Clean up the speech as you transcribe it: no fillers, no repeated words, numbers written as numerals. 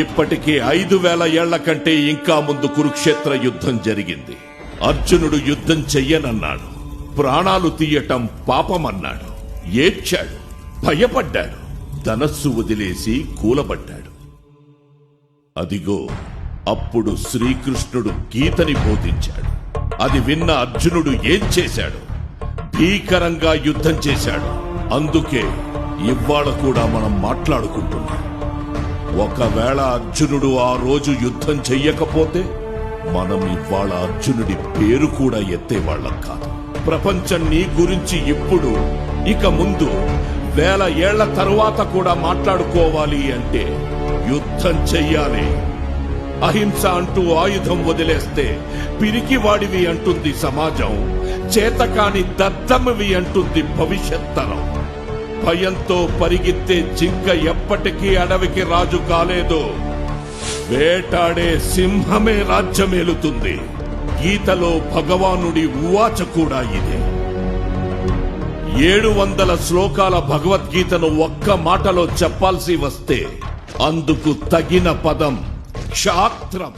ఇప్పటికే 5000 ఏళ్ల కంటే ఇంకా ముందు కురుక్షేత్ర యుద్ధం జరిగింది. అర్జునుడు యుద్ధం చెయ్యనన్నాడు, ప్రాణాలు తీయటం పాపమన్నాడు, ఏడ్చాడు, భయపడ్డాడు, ధనస్సు వదిలేసి కూలబడ్డాడు. అదిగో అప్పుడు శ్రీకృష్ణుడు గీతని బోధించాడు. అది విన్న అర్జునుడు ఏం చేశాడు? భీకరంగా యుద్ధం చేశాడు. అందుకే ఇవాళ కూడా మనం మాట్లాడుకుంటున్నాం. ఒకవేళ అర్జునుడు ఆ రోజు యుద్ధం చెయ్యకపోతే మనం ఇవాళ అర్జునుడి పేరు కూడా ఎత్తేవాళ్ళం కాదు. ప్రపంచం నీ గురించి ఇప్పుడు, ఇక ముందు 1000 ఏళ్ల తరువాత కూడా మాట్లాడుకోవాలి అంటే యుద్ధం చెయ్యాలి. అహింస అంటూ ఆయుధం వదిలేస్తే పిరికివాడివి అంటుంది సమాజం, చేతకాని దద్దమ్మవి అంటుంది భవిష్యత్ తరం. భయంతో పరిగెత్తే జింక ఎప్పటికీ అడవికి రాజు కాలేదు. వేటాడే సింహమే రాజ్యమేలుతుంది. గీతలో భగవానుడి ఉవాచ కూడా ఇదే. 700 శ్లోకాల భగవద్గీతను ఒక్క మాటలో చెప్పాల్సి వస్తే అందుకు తగిన పదం క్షాత్రం.